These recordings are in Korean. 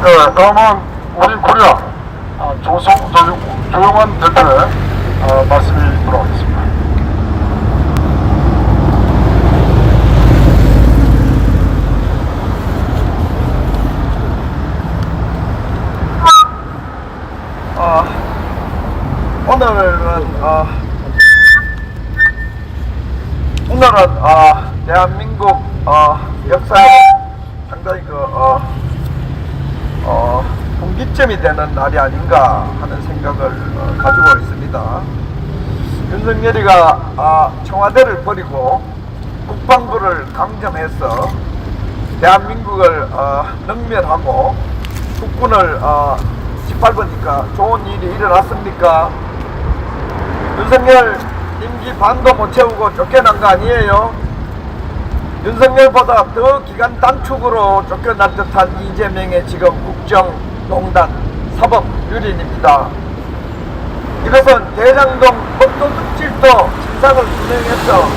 네, 다음은 우리 코리아 조용한 대표의 말씀이 돌아오겠습니다. 오늘은 대한민국 역사에 상당히 분기점이 되는 날이 아닌가 하는 생각을 가지고 있습니다. 윤석열이가 청와대를 버리고 국방부를 강점해서 대한민국을 능멸하고 국군을 짓밟으니까 좋은 일이 일어났습니까? 윤석열 임기 반도 못 채우고 쫓겨난 거 아니에요? 윤석열보다 더 기간 단축으로 쫓겨날 듯한 이재명의 지금 국정농단 사법 유린입니다. 이것은 대장동 법도둑질도 진상을 규명해서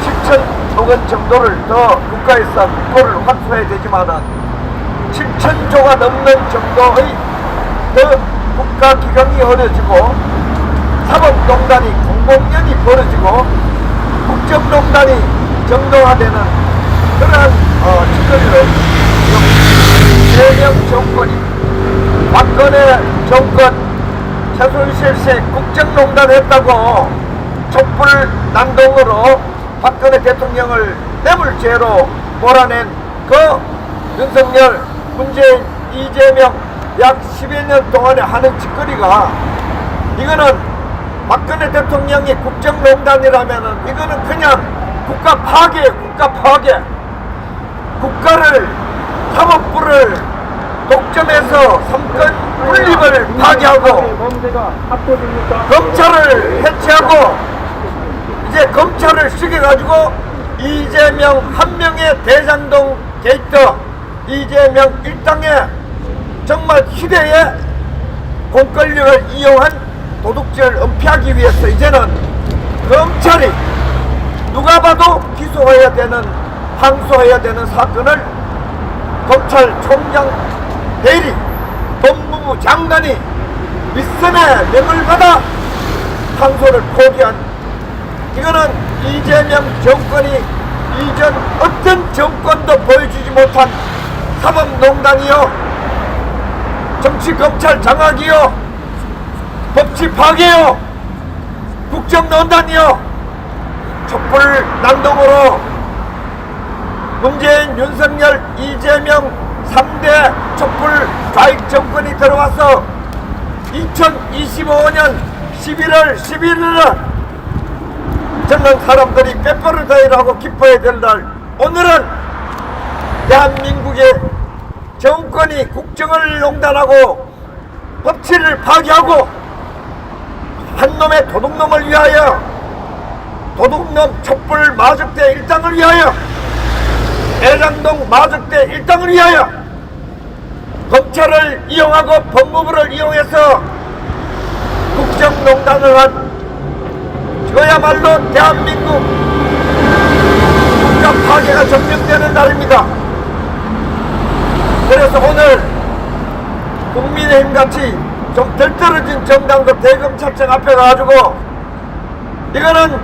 7천억 원 정도를 더 국가에서 국고를 환수해야 되지만은 7천조가 넘는 정도의 더 국가기강이 어려지고 사법농단이 공공연히 벌어지고 국정농단이 정당화되는 그러한 짓거리를 이재명 정권이 박근혜 정권 최순실 씨 국정농단 했다고 촛불난동으로 박근혜 대통령을 뇌물죄로 몰아낸 그 윤석열, 문재인, 이재명 약 10여 년 동안에 하는 짓거리가 이거는 박근혜 대통령이 국정농단이라면은 이거는 그냥 국가 파괴예요. 국가 파괴. 국가를 사법부를 독점해서 삼권 분립을 파괴하고 검찰을 해체하고 이제 검찰을 숙여가지고 이재명 한 명의 대장동 게이트 이재명 일당의 정말 희대의 공권력을 이용한 도둑질을 은폐하기 위해서 이제는 검찰이 누가 봐도 기소해야 되는 항소해야 되는 사건을 검찰총장 대리 법무부 장관이 윗선의 명을 받아 항소를 포기한 이거는 이재명 정권이 이전 어떤 정권도 보여주지 못한 사법농단이요 정치검찰 장악이요 법치 파괴요 국정농단이요 촛불난동으로 문재인, 윤석열, 이재명 3대 촛불 좌익 정권이 들어와서 2025년 11월 11일날 저는 사람들이 빼빼로데이라고 기뻐해야 될 날 오늘은 대한민국의 정권이 국정을 농단하고 법치를 파괴하고 한 놈의 도둑놈을 위하여 도둑놈 촛불 마적대 일당을 위하여 대장동 마적대 일당을 위하여 검찰을 이용하고 법무부를 이용해서 국정농단을 한 저야말로 대한민국 국가 파괴가 증명되는 날입니다. 그래서 오늘 국민의힘같이 좀 덜 떨어진 정당도 대검찰청 앞에 가가지고 이거는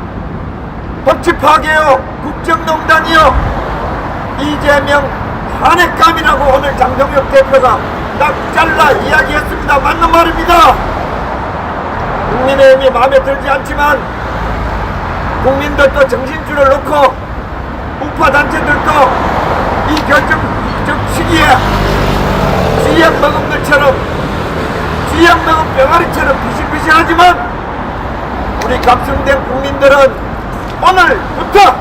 법치 파괴요 국정농단이요 이재명 탄핵감이라고 오늘 장동혁 대표가 딱 잘라 이야기했습니다. 맞는 말입니다. 국민의힘이 마음에 들지 않지만 국민들도 정신줄을 놓고 우파단체들도 이 결정적 시기에 쥐약 먹은 것처럼 쥐약 먹은 병아리처럼 비실비실하지만 우리 감성된 국민들은 오늘부터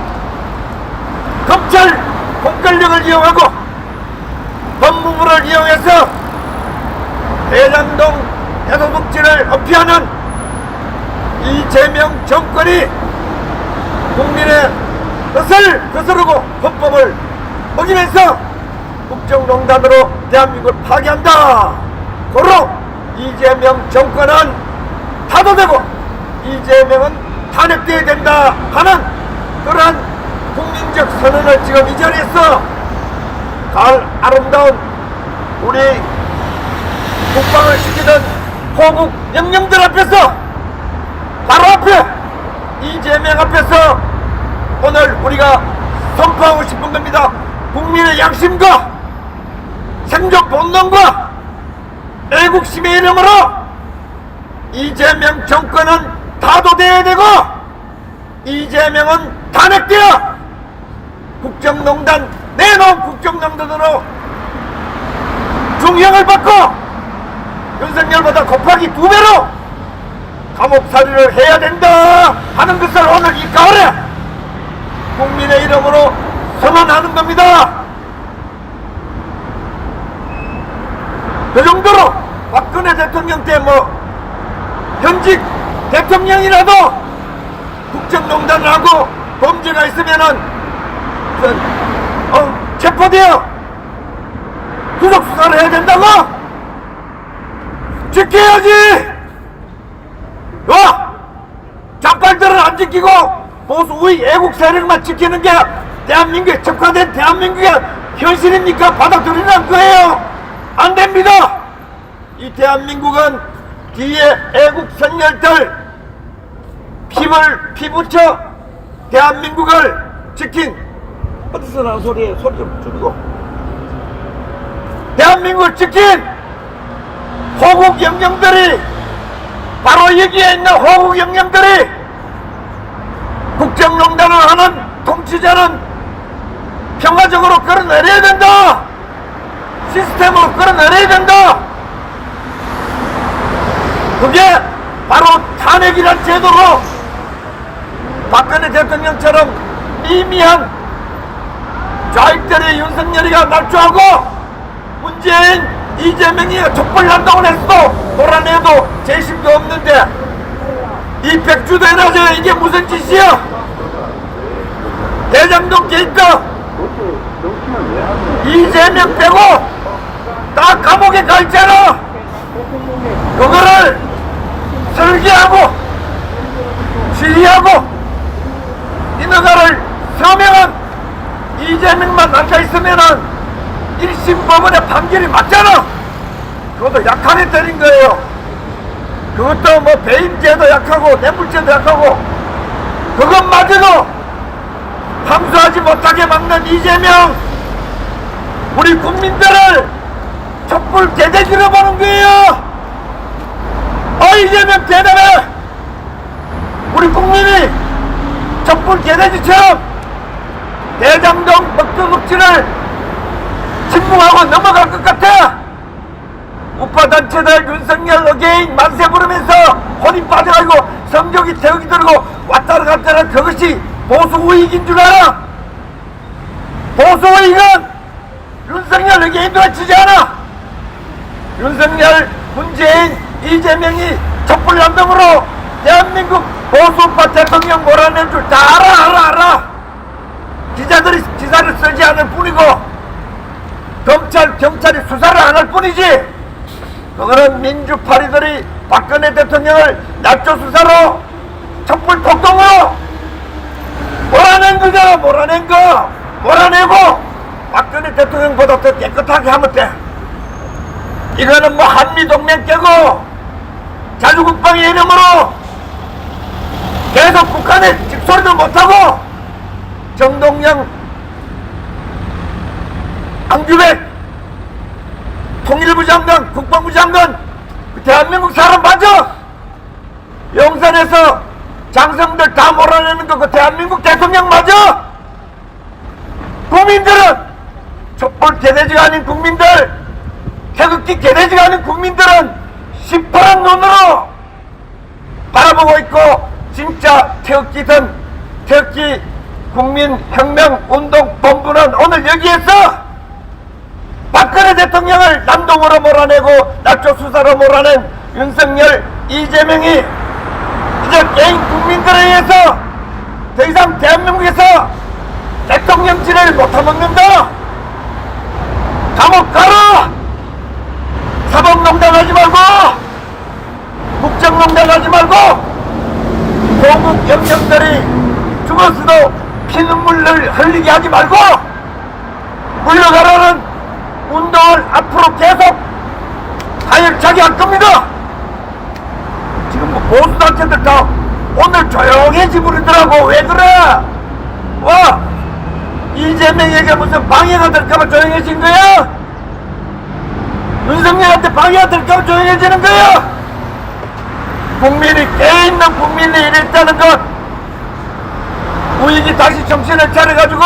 검찰 공권력을 이용하고 법무부를 이용해서 대장동 대도둑질을 은폐하는 이재명 정권이 국민의 뜻을 거스르고 헌법을 어기면서 국정농단으로 대한민국을 파괴한다. 고로 이재명 정권은 타도되고 이재명은 탄핵되어야 된다 하는 그러한 국민적 선언을 지금 이 자리에서 아름다운 우리 국방을 시키던 호국 영령들 앞에서, 바로 앞에 이재명 앞에서 오늘 우리가 선포하고 싶은 겁니다. 국민의 양심과 생존 본능과 애국심의 이름으로 이재명 정권은 타도되어야 되고, 이재명은 탄핵되어 국정농단, 내놓은 국정농단으로 중형을 받고 윤석열보다 곱하기 2배로 감옥살이를 해야 된다 하는 것을 오늘 이 가을에 국민의 이름으로 선언하는 겁니다. 그 정도로 박근혜 대통령 때 현직 대통령이라도 국정농단을 하고 범죄가 있으면은 체포되어 구속 수사를 해야 된다고? 지켜야지! 장발들은 안 지키고 보수의 애국 세력만 지키는 게 대한민국에 척화된 대한민국의 현실입니까? 받아들이는 거예요? 안 됩니다! 이 대한민국은 뒤에 애국 선열들 피 붙여 대한민국을 지킨, 어디서 나온 소리예요? 소리 좀 줄이고. 대한민국을 지킨 호국 영령들이, 바로 여기에 있는 호국 영령들이 국정농단을 하는 통치자는 평화적으로 끌어내려야 된다. 시스템으로 끌어내려야 된다. 그게 바로 탄핵이란 제도로 박근혜 대통령처럼 미미한 좌익들의 윤석열이가 날조하고 문재인, 이재명이 촛불난동을 했어도 몰아내도 재심도 없는데 이 백주대낮에 이게 무슨 짓이야? 대장동 게이트 이재명 빼고 다 감옥에 가 있잖아. 그거를 설계하고 지휘하고 이 나라를 서명한 이재명만 앉아있으면은 1심 법원의 판결이 맞잖아. 그것도 약하게 때린 거예요. 그것도 배임죄도 약하고 뇌물죄도 약하고 그것마저도 항소하지 못하게 막는 이재명, 우리 국민들을 촛불 개돼지로 보는 거예요. 이재명 대답해. 우리 국민이 촛불 개돼지처럼 대장동 먹두국지를 침묵하고 넘어갈 것 같아. 우파단체들 윤석열 어게인 만세 부르면서 혼이 빠져가지고 성적이 태우기 들고 왔다 갔다 그것이 보수 우익인 줄 알아? 보수 우익은 윤석열 어게인도 해치지 않아. 윤석열, 문재인, 이재명이 촛불난동으로 대한민국 보수우파 대통령 몰아낸 줄 다 알아. 기자들이 기사를 쓰지 않을 뿐이고 경찰이 수사를 안 할 뿐이지. 그거는 민주파리들이 박근혜 대통령을 약조 수사로 촛불 폭동으로 몰아낸 거잖아. 몰아내고 박근혜 대통령보다 더 깨끗하게 하면 돼. 이거는 한미동맹 깨고 자주국방의 이름으로 계속 북한에 직소리도 못하고 정동영, 안규백 통일부 장관, 국방부 장관, 대한민국 사람 맞아? 용산에서 장성들 다 몰아내는 거 그 대한민국 대통령 맞아? 국민들은 촛불 개돼지가 아닌 국민들, 태극기 개돼지가 아닌 국민들은 시퍼런 눈으로 바라보고 있고, 진짜 태극기 국민혁명운동본부는 오늘 여기에서 박근혜 대통령을 난동으로 몰아내고 낙조수사로 몰아낸 윤석열, 이재명이 이제 개인 국민들에 의해서 더 이상 대한민국에서 대통령직을 못해먹는다. 감옥 가라. 사법농단 하지 말고 국정농단 하지 말고 고국 영령들이 죽었어도 피눈물을 흘리게 하지 말고 물러가라는 운동을 앞으로 계속 하열차게 할 겁니다. 지금 뭐 보수단체들 다 오늘 조용해지부리더라고. 왜 그래? 와, 이재명에게 무슨 방해가 될까봐 조용해진 거야? 윤석열한테 방해가 될까봐 조용해지는 거야? 국민이 깨있는 국민이 이랬다는 것, 우익이 다시 정신을 차려가지고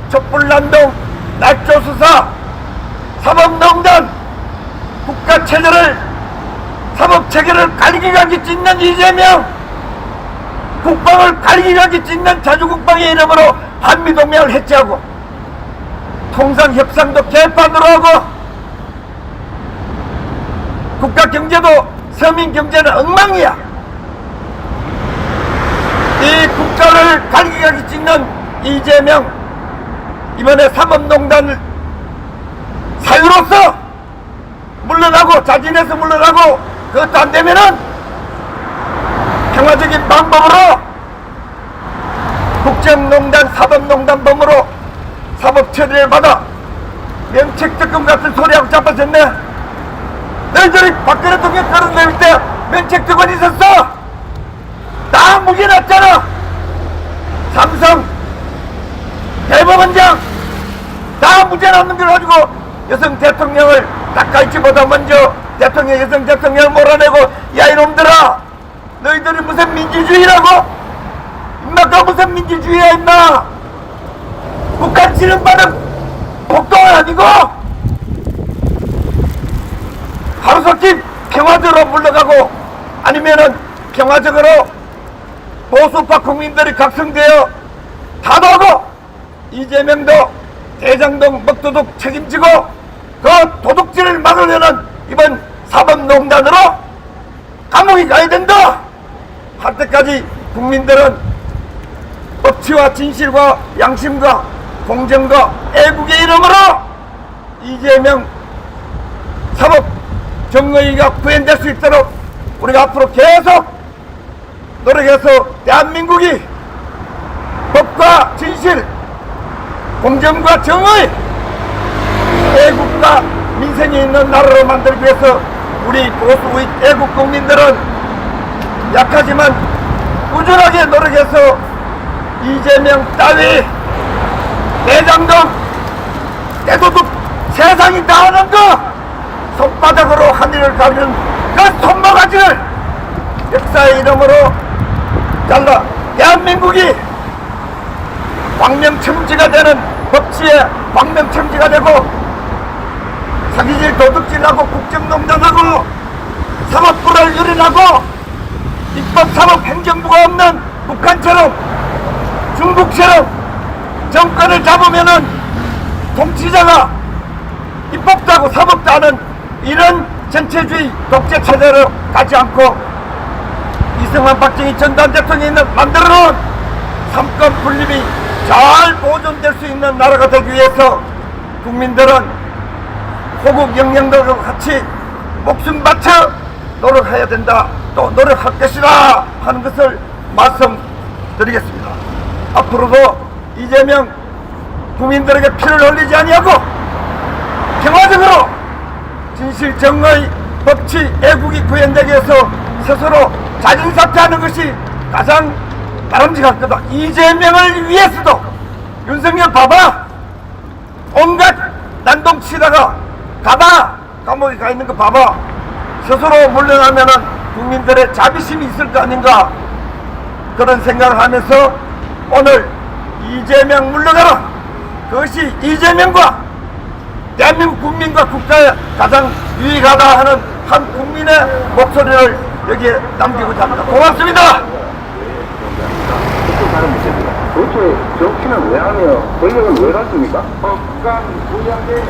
촛불난동, 날조수사, 사법농단, 국가체제를, 사법체계를 갈기갈기 찢는 이재명, 국방을 갈기갈기 찢는 자주국방의 이름으로 한미동맹을 해체하고 통상협상도 개판으로 하고 국가경제도 서민경제는 엉망이야. 이 국가를 갈기갈기 찢는 이재명, 이번에 사법농단 사유로서 물러나고, 자진해서 물러나고, 그것도 안 되면은 평화적인 방법으로 국정농단, 사법농단범으로 사법 처리를 받아 면책특검 같은 소리하고 자빠졌네. 너희들이 박근혜 대통령 끌어내릴 때 면책특권 있었어? 다 묵여놨잖아. 삼성, 대법원장 다 무죄 남는 걸 가지고 여성 대통령을 닦아있지보다 먼저 대통령, 여성 대통령을 몰아내고, 야 이놈들아, 너희들이 무슨 민주주의라고? 임마, 그 무슨 민주주의야 임마. 북한 지능받은 복동은 아니고 하루속히 평화적으로 물러가고, 아니면은 평화적으로 보수파 국민들이 각성되어 타도하고 이재명도 대장동 먹도둑 책임지고 그 도둑질을 막으려는 이번 사법농단으로 감옥에 가야 된다 할 때까지 국민들은 법치와 진실과 양심과 공정과 애국의 이름으로 이재명 사법 정의가 구현될 수 있도록 우리가 앞으로 계속 노력해서 대한민국이 법과 진실, 공정과 정의, 애국과 민생이 있는 나라로 만들기 위해서 우리 보수의 애국 국민들은 약하지만 꾸준하게 노력해서 이재명 따위 대장동, 대도둑, 세상이 다 아는 거 손바닥으로 하늘을 가리는 그 손모가지를 역사의 이름으로 잘라 대한민국이 광명천지가 되는, 법치의 광명천지가 되고 사기질 도둑질하고 국정농단하고 사법부를 유린하고 입법사법 행정부가 없는 북한처럼 중국처럼 정권을 잡으면은 통치자가 입법도 하고 사법도 하는 이런 전체주의 독재체제로 가지 않고 이승만, 박정희, 전두환 대통령이 만들어놓은 삼권 분립이 잘 보존될 수 있는 나라가 되기 위해서 국민들은 호국 영령들과 같이 목숨 바쳐 노력해야 된다, 또 노력할 것이다 하는 것을 말씀드리겠습니다. 앞으로도 이재명 국민들에게 피를 흘리지 아니하고 평화적으로 진실, 정의, 법치, 애국이 구현되기 위해서 스스로 자진사퇴하는 것이 가장 바람직할 거다. 이재명을 위해서도 윤석열 봐봐, 온갖 난동치다가 가봐, 감옥에 가 있는 거 봐봐. 스스로 물러나면은 국민들의 자비심이 있을 거 아닌가, 그런 생각을 하면서 오늘 이재명 물러가라, 그것이 이재명과 대한민국 국민과 국가에 가장 유익하다 하는 한 국민의 목소리를 여기에 남기고자 합니다. 고맙습니다. 도대체 정치는 왜 하며 권력은 왜 갖습니까? 북한 우리한테